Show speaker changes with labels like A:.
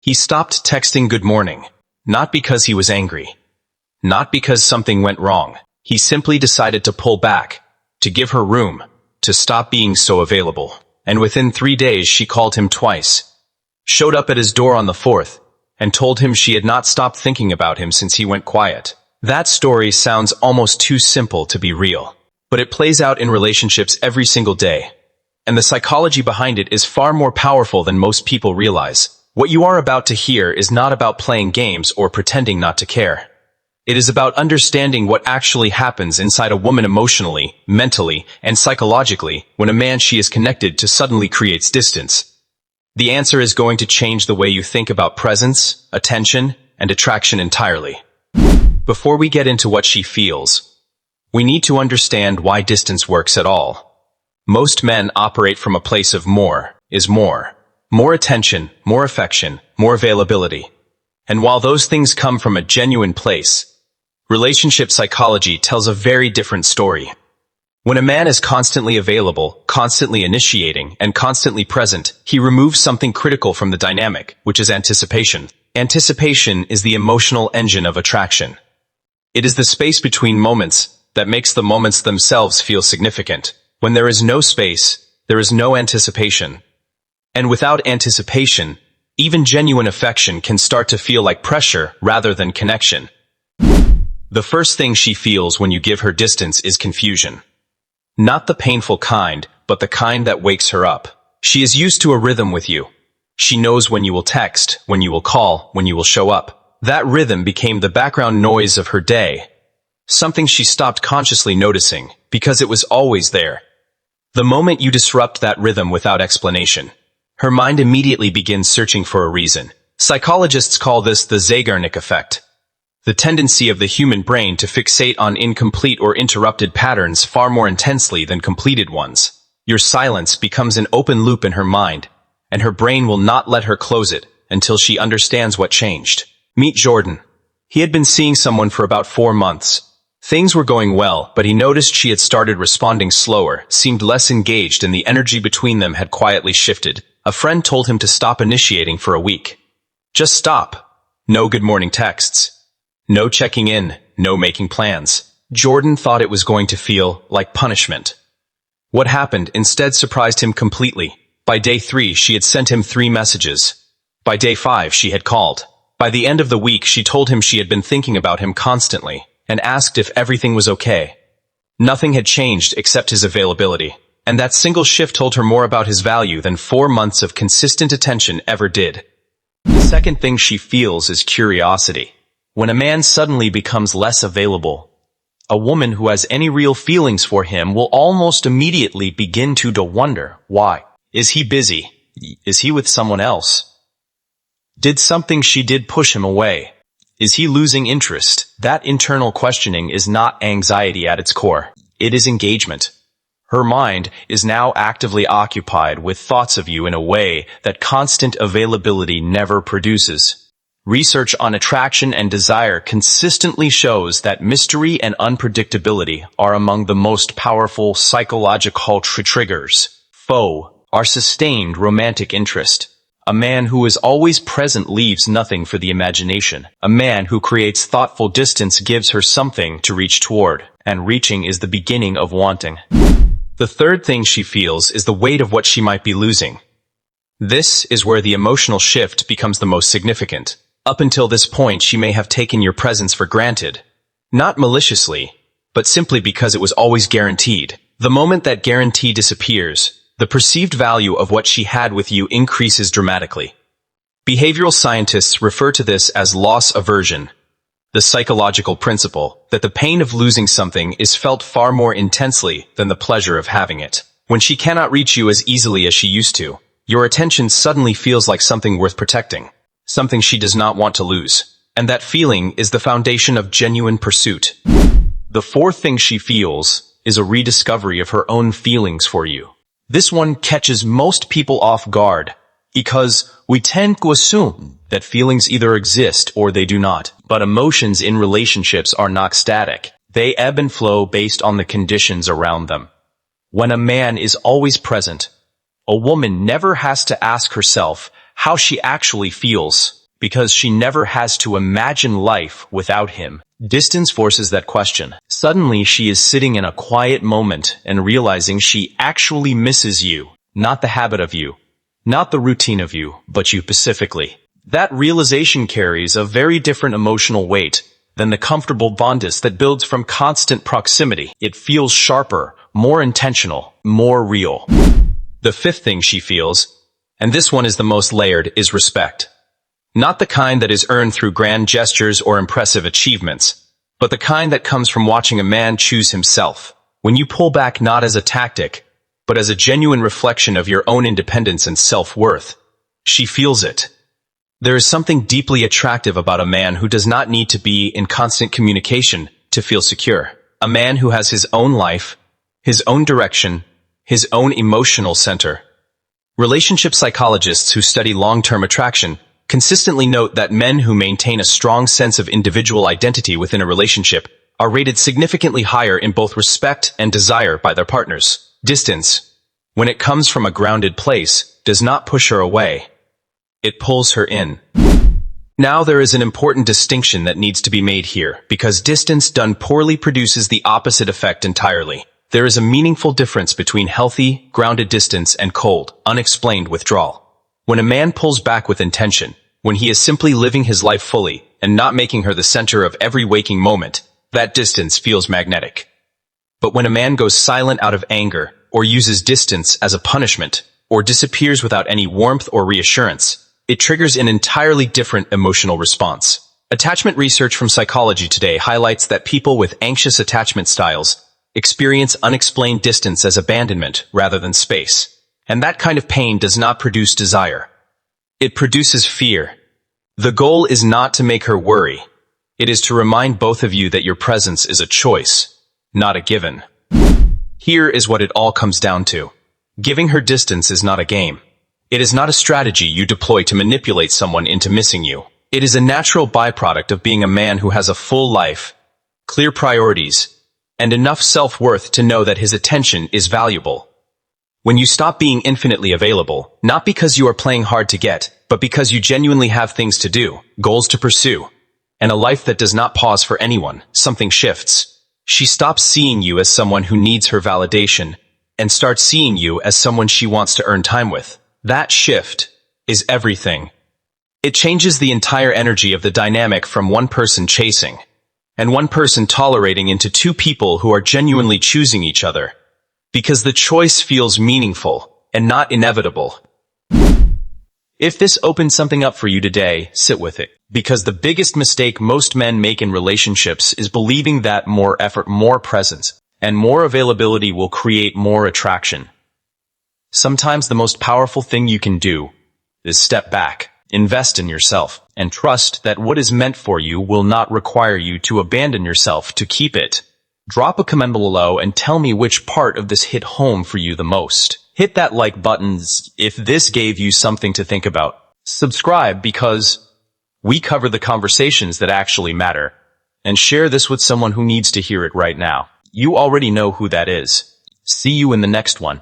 A: He stopped texting good morning, not because he was angry, not because something went wrong. He simply decided to pull back, to give her room, to stop being so available. And within 3 days she called him twice, showed up at his door on the 4th, and told him she had not stopped thinking about him since he went quiet. That story sounds almost too simple to be real, but it plays out in relationships every single day. And the psychology behind it is far more powerful than most people realize. What you are about to hear is not about playing games or pretending not to care. It is about understanding what actually happens inside a woman emotionally, mentally, and psychologically when a man she is connected to suddenly creates distance. The answer is going to change the way you think about presence, attention, and attraction entirely. Before we get into what she feels, we need to understand why distance works at all. Most men operate from a place of more is more. More attention, more affection, more availability. And while those things come from a genuine place, relationship psychology tells a very different story. When a man is constantly available, constantly initiating, and constantly present, he removes something critical from the dynamic, which is anticipation. Anticipation is the emotional engine of attraction. It is the space between moments that makes the moments themselves feel significant. When there is no space, there is no anticipation. And without anticipation, even genuine affection can start to feel like pressure rather than connection. The first thing she feels when you give her distance is confusion. Not the painful kind, but the kind that wakes her up. She is used to a rhythm with you. She knows when you will text, when you will call, when you will show up. That rhythm became the background noise of her day, something she stopped consciously noticing because it was always there. The moment you disrupt that rhythm without explanation, her mind immediately begins searching for a reason. Psychologists call this the Zeigarnik effect, the tendency of the human brain to fixate on incomplete or interrupted patterns far more intensely than completed ones. Your silence becomes an open loop in her mind, and her brain will not let her close it until she understands what changed. Meet Jordan. He had been seeing someone for about 4 months. Things were going well, but he noticed she had started responding slower, seemed less engaged, and the energy between them had quietly shifted. A friend told him to stop initiating for a week. Just stop. No good morning texts. No checking in. No making plans. Jordan thought it was going to feel like punishment. What happened instead surprised him completely. By day 3, she had sent him 3 messages. By day 5, she had called. By the end of the week, she told him she had been thinking about him constantly and asked if everything was okay. Nothing had changed except his availability. And that single shift told her more about his value than 4 months of consistent attention ever did. The second thing she feels is curiosity. When a man suddenly becomes less available, a woman who has any real feelings for him will almost immediately begin to wonder why. Is he busy? Is he with someone else? Did something she did push him away? Is he losing interest? That internal questioning is not anxiety at its core. It is engagement. Her mind is now actively occupied with thoughts of you in a way that constant availability never produces. Research on attraction and desire consistently shows that mystery and unpredictability are among the most powerful psychological triggers. Our sustained romantic interest. A man who is always present leaves nothing for the imagination. A man who creates thoughtful distance gives her something to reach toward, and reaching is the beginning of wanting. The third thing she feels is the weight of what she might be losing. This is where the emotional shift becomes the most significant. Up until this point, she may have taken your presence for granted. Not maliciously, but simply because it was always guaranteed. The moment that guarantee disappears, the perceived value of what she had with you increases dramatically. Behavioral scientists refer to this as loss aversion, the psychological principle that the pain of losing something is felt far more intensely than the pleasure of having it. When she cannot reach you as easily as she used to, your attention suddenly feels like something worth protecting, something she does not want to lose. And that feeling is the foundation of genuine pursuit. The fourth thing she feels is a rediscovery of her own feelings for you. This one catches most people off guard, because we tend to assume that feelings either exist or they do not. But emotions in relationships are not static. They ebb and flow based on the conditions around them. When a man is always present, a woman never has to ask herself how she actually feels, because she never has to imagine life without him. Distance forces that question. Suddenly, she is sitting in a quiet moment and realizing she actually misses you, not the habit of you, not the routine of you, but you specifically. That realization carries a very different emotional weight than the comfortable bondness that builds from constant proximity. It feels sharper, more intentional, more real. The fifth thing she feels, and this one is the most layered, is respect. Not the kind that is earned through grand gestures or impressive achievements, but the kind that comes from watching a man choose himself. When you pull back not as a tactic, but as a genuine reflection of your own independence and self-worth, she feels it. There is something deeply attractive about a man who does not need to be in constant communication to feel secure. A man who has his own life, his own direction, his own emotional center. Relationship psychologists who study long-term attraction consistently note that men who maintain a strong sense of individual identity within a relationship are rated significantly higher in both respect and desire by their partners. Distance, when it comes from a grounded place, does not push her away. It pulls her in. Now there is an important distinction that needs to be made here, because distance done poorly produces the opposite effect entirely. There is a meaningful difference between healthy, grounded distance and cold, unexplained withdrawal. When a man pulls back with intention, when he is simply living his life fully and not making her the center of every waking moment, that distance feels magnetic. But when a man goes silent out of anger, or uses distance as a punishment, or disappears without any warmth or reassurance, it triggers an entirely different emotional response. Attachment research from Psychology Today highlights that people with anxious attachment styles experience unexplained distance as abandonment rather than space. And that kind of pain does not produce desire. It produces fear. The goal is not to make her worry. It is to remind both of you that your presence is a choice, not a given. Here is what it all comes down to. Giving her distance is not a game. It is not a strategy you deploy to manipulate someone into missing you. It is a natural byproduct of being a man who has a full life, clear priorities, and enough self-worth to know that his attention is valuable. When you stop being infinitely available, not because you are playing hard to get, but because you genuinely have things to do, goals to pursue, and a life that does not pause for anyone, something shifts. She stops seeing you as someone who needs her validation, and starts seeing you as someone she wants to earn time with. That shift is everything. It changes the entire energy of the dynamic from one person chasing and one person tolerating into two people who are genuinely choosing each other, because the choice feels meaningful and not inevitable. If this opens something up for you today, sit with it, because the biggest mistake most men make in relationships is believing that more effort, more presence, and more availability will create more attraction. Sometimes the most powerful thing you can do is step back, invest in yourself, and trust that what is meant for you will not require you to abandon yourself to keep it. Drop a comment below and tell me which part of this hit home for you the most. Hit that like button if this gave you something to think about. Subscribe because we cover the conversations that actually matter. And share this with someone who needs to hear it right now. You already know who that is. See you in the next one.